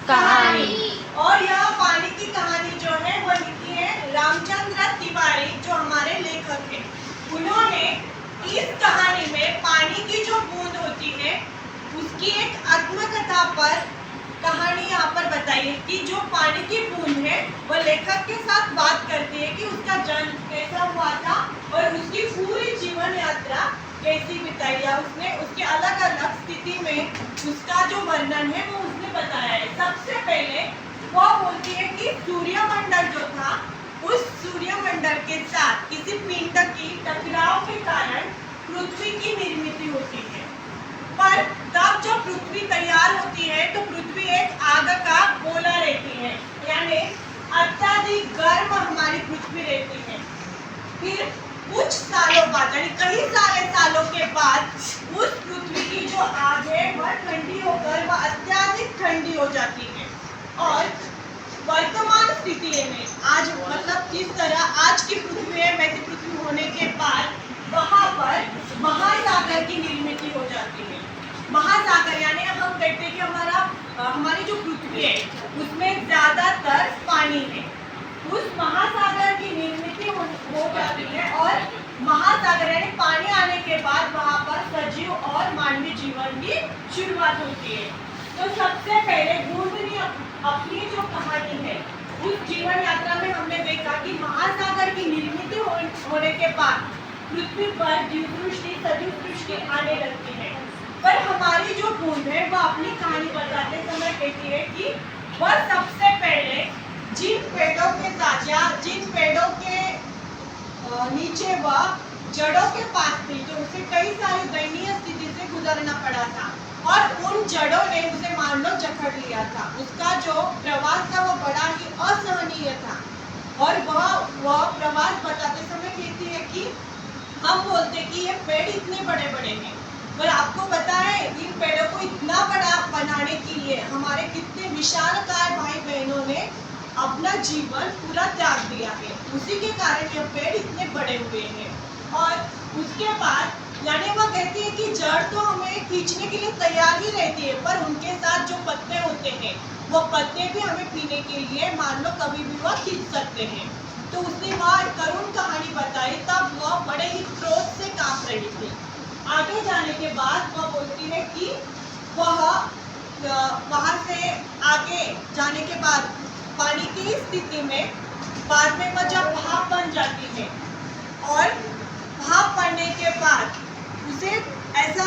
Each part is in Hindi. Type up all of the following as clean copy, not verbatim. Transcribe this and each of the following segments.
कहानी। और यह पानी की कहानी जो है वो लिखी है रामचंद्र तिवारी, जो हमारे लेखक हैं। उन्होंने इस कहानी में पानी की जो बूंद होती है उसकी एक आत्मकथा पर कहानी यहाँ पर बताई है कि जो पानी की बूंद है वो लेखक के साथ बात करती है कि उसका जन्म कैसा हुआ था और उसकी पूरी जीवन यात्रा कैसी बिताई, या उसने उसके अलग अलग स्थिति में उसका जो वर्णन है वो उसने बताया है। सबसे पहले वो बोलती है कि सूर्यमंडल जो था, उस सूर्यमंडल के साथ किसी पिंड की टकराव के कारण पृथ्वी की निर्मित होती है। पर तब जब पृथ्वी तैयार होती है तो पृथ्वी एक आग का गोला रहती है, यानी अत्यधिक गर्म हमारी पृथ्वी रहती है। फिर कुछ सालों बाद, यानी कई सारे सालों के बाद, उस पृथ्वी की जो आग है वह ठंडी होकर वह अत्यधिक ठंडी हो जाती है। और वर्तमान स्थिति में आज मतलब किस तरह आज की पृथ्वी है वैसी पृथ्वी होने के बाद वहां पर महासागर की निर्मित हो जाती है। महासागर यानी हम कहते हैं कि हमारी जो पृथ्वी है उसमें ज्यादातर पानी है। उस महासागर की निर्मित हो जाती है और महासागर यानी पानी आने के बाद वहां पर सजीव और मानवीय जीवन की शुरुआत होती है। तो सबसे पहले बूंद ने अपनी जो कहानी है उस जीवन यात्रा में हमने देखा कि महासागर की निर्मित होने के बाद पृथ्वी पर जीव सृष्टि सजीव सृष्टि आने लगती है। पर हमारी जो बूंद है वह अपनी कहानी बताते समय कहती है कि वह सबसे पहले जिन पेड़ों के साथ या जिन पेड़ों के नीचे वह जड़ों के पास थी, तो उसे कई सारी दयनीय स्थिति से गुजरना पड़ा था और उन जड़ों ने उसे मान लो जकड़ लिया था। उसका जो प्रवास था वो बड़ा ही असहनीय था। और वह प्रवास बताते समय कहती है कि हम बोलते कि ये पेड़ इतने बड़े बड़े हैं, पर आपको पता है इन पेड़ों को इतना बड़ा बनाने के लिए हमारे कितने विशालकाय भाई बहनों ने अपना जीवन पूरा त्याग दिया है। उसी के कारण ये पेड़ इतने बड़े हुए हैं। और उसके बाद यानी वह कहती है कि जड़ तो हमें खींचने के लिए तैयार ही रहती है, पर उनके साथ जो पत्ते होते हैं वो पत्ते भी हमें पीने के लिए मान लो कभी भी वह खींच सकते हैं। तो उसने वह करुण कहानी बताई, तब वह बड़े ही क्रोध से कांप रही थी। आगे जाने के बाद वह बोलती है कि वह वहां से आगे जाने के बाद पानी की स्थिति में बाद में वह जब भाप बन जाती है और भाप बनने के बाद उसे ऐसा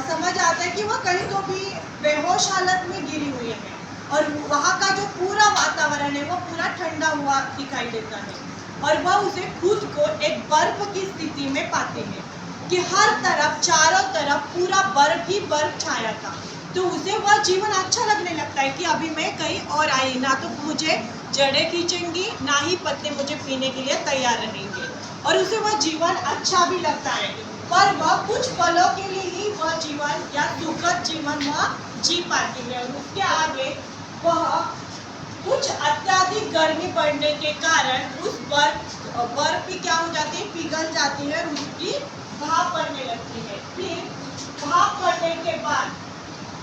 समझ आता है कि वह कहीं तो भी बेहोश हालत में गिरी हुई है और वहाँ का जो पूरा वातावरण है वो पूरा ठंडा हुआ दिखाई देता है। और वह उसे खुद को एक बर्फ की स्थिति में पाते हैं कि हर तरफ चारों तरफ पूरा बर्फ ही बर्फ छाया था। तो उसे वह जीवन अच्छा लगने लगता है कि अभी मैं कहीं और आई, ना तो मुझे जड़ें खींचेंगी ना ही पत्ते मुझे पीने के लिए तैयार रहेंगे, और उसे वह जीवन अच्छा भी लगता है। पर वह कुछ पलों के लिए ही वह जीवन या सुखद जीवन वह जी पाती है। और उसके आगे वह कुछ अत्यधिक गर्मी पड़ने के कारण उस बर्फ भी क्या हो जाती है, पिघल जाती है और उसकी भाप पड़ने लगती है। फिर भाप पड़ने के बाद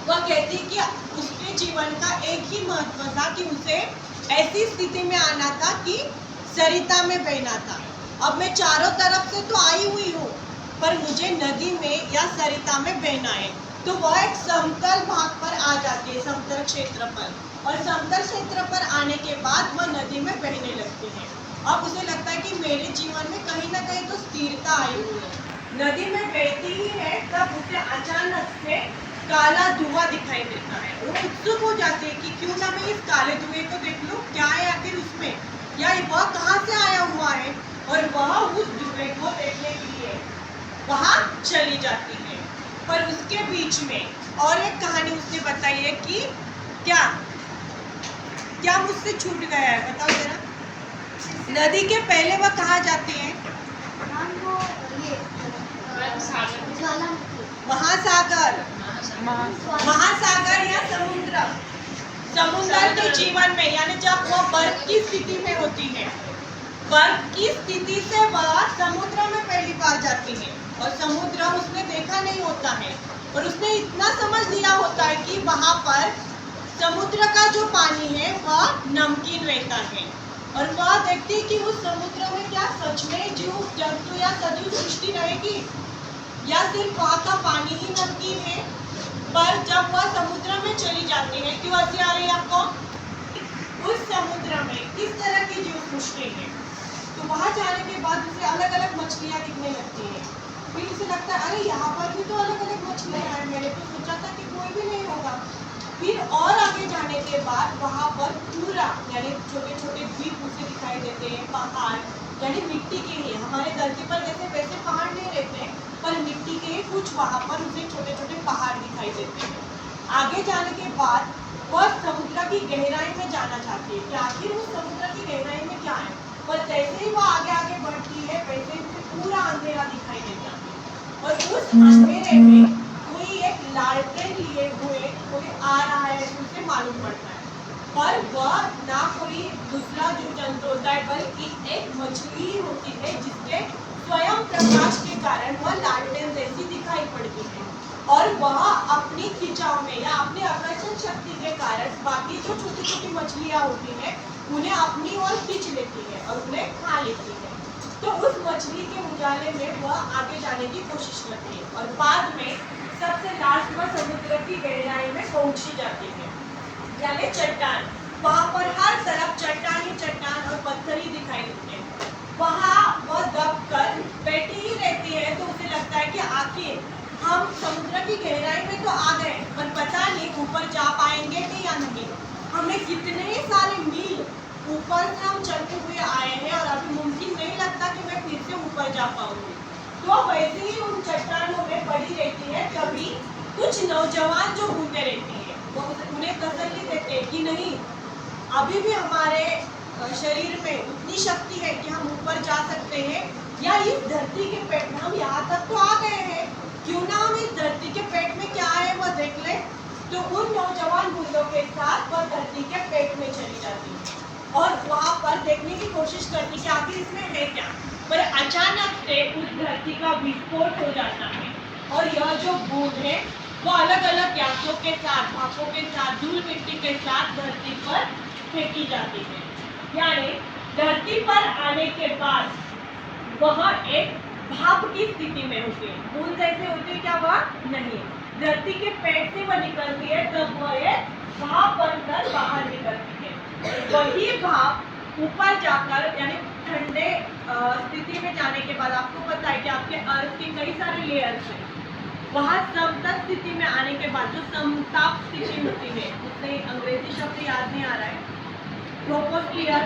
वह कहती कि उसके जीवन का एक ही महत्व था कि उसे ऐसी स्थिति में आना था कि सरिता में बहना था। अब मैं चारों तरफ से तो आई हुई हूँ, पर मुझे नदी में या सरिता में बहना है। तो वह एक समतल भाग पर आ जाती है, समतल क्षेत्र पर, और समतल क्षेत्र पर आने के बाद वह नदी में बहने लगती है। अब उसे लगता है कि मेरे जीवन में कहीं ना कहीं तो स्थिरता आई हुई है। नदी में बहती ही है तब उसे अचानक से काला धुआं दिखाई देता है। वो उत्सुक हो जाती है कि क्यों ना मैं इस काले धुएं को देख लूं, क्या है आखिर उसमें, या वह कहाँ से आया हुआ है। और वह उस धुएं को देखने के लिए वहां चली जाती है। पर उसके बीच में और एक कहानी उसने बताई है कि क्या क्या मुझसे छूट गया है, बताओ जरा। नदी के पहले वह कहाँ जाती है? महासागर या समुद्र के जीवन में, यानी जब वह बर्फ की स्थिति में होती है, बर्फ की स्थिति से वह समुद्र में पहली बार जाती है। और समुद्र उसने देखा नहीं होता है, और उसने इतना समझ लिया होता है कि वहां पर समुद्र का जो पानी है वह नमकीन रहता है और वह देखते हैं कि उस समुद्र में क्या सच में जीव जंतु या सजीव सृष्टि रहेगी या सिर्फ वहाँ का पानी ही नमकीन है। पर जब वह समुद्र में चली जाती है, क्यों हंसी आ रही है आपको? उस समुद्र में किस तरह की जीव सृष्टि है, तो वहाँ जाने के बाद उसे अलग अलग मछलियाँ दिखने लगती है। फिर उसे लगता है अरे यहाँ पर भी तो अलग अलग मछलियाँ हैं, मैंने तो सोचा था कि कोई भी नहीं होगा। फिर और आगे जाने के बाद वहाँ पर पूरा यानी छोटे छोटे द्वीप उसे दिखाई देते हैं, पहाड़ यानी मिट्टी के ही, हमारे धरती पर जैसे वैसे पहाड़ नहीं रहते हैं पर मिट्टी के कुछ वहाँ पर उसे छोटे छोटे पहाड़ दिखाई देते हैं। आगे जाने के बाद वह समुद्र की गहराई में जाना चाहती है कि आखिर उस समुद्र की गहराई में क्या है, पर जैसे ही वो आगे आगे बढ़ती है वैसे ही उसे पूरा अंधेरा दिखाई देता है और उस अंधेरे में कोई एक लालटेन लिए हुए कोई आ रहा है, उसे मालूम पड़ता है। पर वह ना कोई दूसरा जीव जंतु होता है बल्कि एक मछली होती है जिसके स्वयं प्रकाश के कारण वह लालटेन जैसी दिखाई पड़ती है और वह अपनी खिंचाव में या अपनी आकर्षण शक्ति के कारण बाकी जो छोटी छोटी मछलियाँ होती हैं उन्हें अपनी ओर खींच लेती है और उन्हें खा लेती है। तो उस मछली के उजाले में वह आगे जाने की कोशिश करती है और बाद में सबसे लास्ट वह समुद्र की गहराई में पहुंची जाती है यानी चट्टान। वहाँ पर हर तरफ चट्टान ही चट्टान और पत्थर ही दिखाई देते हैं। वहाँ वह दब कर बैठी ही रहती है तो उसे लगता है कि आखिर हम समुद्र की गहराई में तो आ गए पर पता नहीं ऊपर जा पाएंगे भी या नहीं। हमें कितने सारे मील ऊपर से हम चलते हुए आए हैं और अभी मुमकिन नहीं लगता कि मैं फिर से ऊपर जा पाऊंगी। तो वैसे ही उन चट्टानों में पड़ी रहती है। कभी कुछ नौजवान जो घूमते रहती है वो उन्हें तसल्ली देते हैं कि नहीं, अभी भी हमारे शरीर में उतनी शक्ति है कि हम ऊपर जा सकते हैं या इस धरती के पेट में हम यहाँ तक तो आ गए हैं, क्यों ना हम इस धरती के पेट में क्या है वह देख लें। तो उन नौजवान बूंदों के साथ वह धरती के पेट में चली जाती है और वहाँ पर देखने की कोशिश करती कि आखिर इसमें है क्या। पर अचानक से उस धरती का विस्फोट हो जाता है और यह जो बूंद है वो अलग अलग गैसों के साथ, भापों के साथ, धूल मिट्टी के साथ धरती पर फेंकी जाती है। यानी धरती पर आने के बाद वह एक भाप की स्थिति में होती है। बूंद जैसे होती है क्या? वह नहीं, धरती के पेट से वह निकलती है तब वह एक भाप बनकर बाहर निकलती है। वही भाप ऊपर जाकर यानी ठंडे स्थिति में जाने के बाद आपको पता है कि आपके अर्थ के कई सारे लेयर्स हैं। वहाँ समतल स्थिति में आने के बाद जो समताप स्थिति होती है, उससे अंग्रेजी शब्द याद नहीं आ रहा है, ट्रोपोस्फियर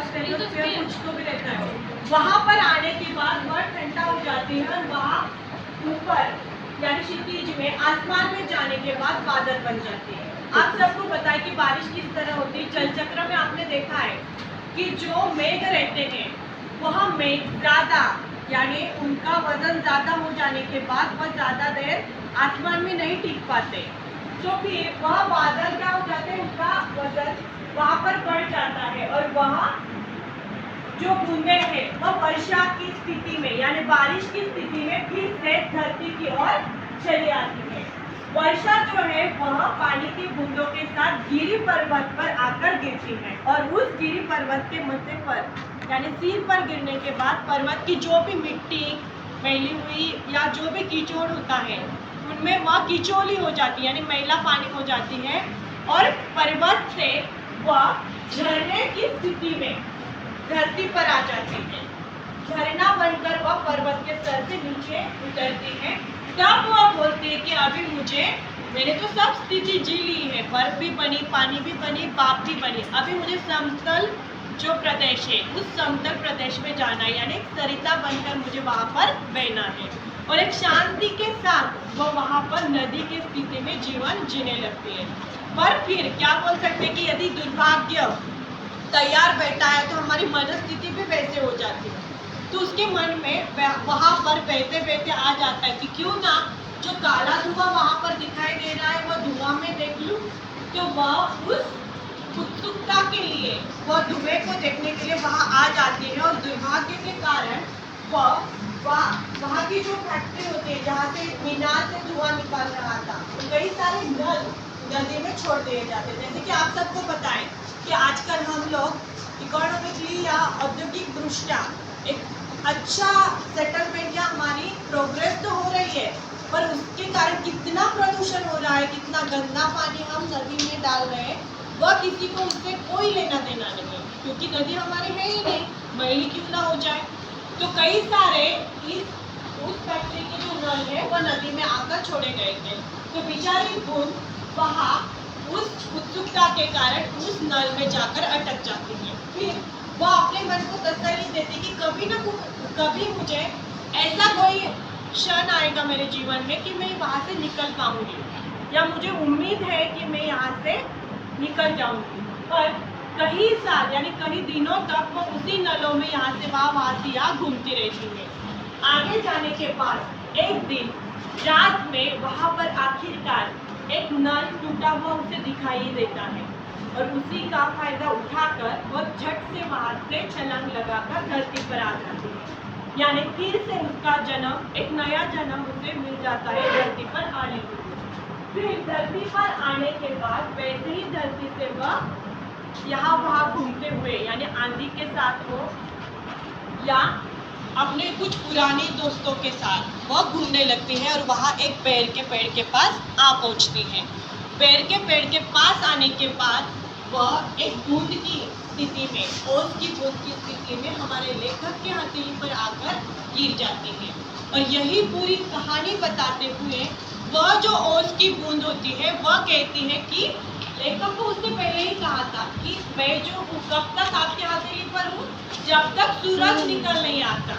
कुछ तो भी रहता है, वहाँ पर आने के बाद वह ठंडा हो जाती है और वहाँ ऊपर यानी क्षितिज में आसमान में जाने के बाद बादल बन जाती है। आप सबको पता है कि बारिश किस तरह होती है। जल चक्र में आपने देखा है कि जो मेघ रहते हैं वह मेघ ज्यादा यानी उनका वजन ज्यादा हो जाने के बाद वह ज्यादा देर आसमान में नहीं टिक पाते, तो फिर वह बादल क्या हो जाते हैं, उनका वजन वहाँ पर बढ़ जाता है और वहाँ जो बूंदे हैं वह वर्षा की स्थिति में यानी बारिश की स्थिति में फिर से धरती की ओर चली आती है। वर्षा जो है वह पानी की बूंदों के साथ गिरी पर्वत पर आकर गिरती है और उस गिरी पर्वत के मध्य पर यानी सिर पर गिरने के बाद पर्वत की जो भी मिट्टी फैली हुई या जो भी कीचड़ होता है उनमें वह कीचोली हो जाती है यानी मैला पानी हो जाती है और पर्वत से वह झरने की स्थिति में धरती पर आ जाती है। झरना बनकर वह पर्वत के सर से नीचे उतरती है। तब वह बोलती है कि अभी मैंने तो सब स्थिति जी ली है, बर्फ भी बनी, पानी भी बनी, भाप भी बनी, अभी मुझे समतल जो प्रदेश है उस समतल प्रदेश में जाना है यानी सरिता बनकर मुझे वहाँ पर बहना है और एक शांति के साथ वह वहाँ पर नदी की स्थिति में जीवन जीने लगती है। पर फिर क्या बोल सकते हैं कि यदि दुर्भाग्य तैयार बैठा है तो हमारी मनस्थिति भी वैसे हो जाती है। तो उसके मन में वहाँ पर बहते बहते आ जाता है कि क्यों ना जो काला धुआं वहाँ पर दिखाई दे रहा है वह धुआं में देख लूँ। तो वह उस उत्सुकता के लिए वह धुएं को देखने के लिए वहाँ आ जाती है और दुर्भाग्य के कारण वहाँ की जो फैक्ट्री होती है जहाँ से मीनार से धुआं निकाल रहा था, कई सारे नल नदी में छोड़ दिए जाते हैं। जैसे कि आप सबको पता है कि आजकल हम लोग इकोनॉमिकली या औद्योगिक दृष्टया एक अच्छा सेटलमेंट या हमारी प्रोग्रेस तो हो रही है, पर उसके कारण कितना प्रदूषण हो रहा है, कितना गंदा पानी हम नदी में डाल रहे हैं, वह किसी को उससे कोई लेना देना नहीं है, क्योंकि नदी हमारी है ही नहीं, मैली क्यों ना हो जाए। तो कई सारे उस फैक्ट्री के जो नल है वह नदी में आकर छोड़े गए थे। तो बेचारी बूंद वहाँ उस उत्सुकता के कारण उस नल में जाकर अटक जाती है। फिर वह अपने मन को तसल्ली देती कि कभी मुझे ऐसा कोई क्षण आएगा मेरे जीवन में कि मैं वहाँ से निकल पाऊंगी, या मुझे उम्मीद है कि मैं यहाँ से निकल जाऊंगी। पर कई साल यानी कई दिनों तक वो उसी नलों में यहाँ से वहाँ से यहाँ घूमती रहती है। आगे जाने के बाद एक दिन रात में वहाँ पर आखिरकार एक नल टूटा हुआ उसे दिखाई देता है, और उसी का फायदा उठाकर वो झट से वहाँ से छलांग लगाकर धरती पर आ जाती है। यानी फिर से उसका जन्म, एक नया जन्म उसे मिल जाता है धरती पर आने के लिए। फिर धरती पर आने के बाद वैसे ही धरती से वह यहाँ वहाँ घूमते हुए, यानी आंधी के साथ हो या अपने कुछ पुराने दोस्तों के साथ वह घूमने लगती है, और वहाँ एक बेर के पेड़ के पास आ पहुँचती है। बेर के पेड़ के पास आने के बाद वह एक बूंद की स्थिति में, ओस की बूंद की स्थिति में हमारे लेखक के हथेली पर आकर गिर जाती है। और यही पूरी कहानी बताते हुए वह जो ओस की बूंद होती है वह कहती है कि लेखक को उसने पहले ही कहा था कि मैं जो हूँ कब तक आपके हथेली पर हूँ, जब तक सूरज निकल नहीं आता।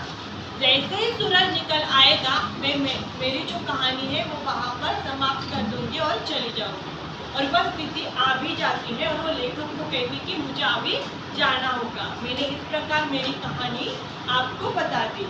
जैसे ही सूरज निकल आएगा मेरी जो कहानी है वो वहाँ पर समाप्त कर दूंगी और चली जाऊंगी। और वह स्थिति आ भी जाती है, और वो लेखक को कहती कि मुझे अभी जाना होगा। मैंने इस प्रकार मेरी कहानी आपको बता दी।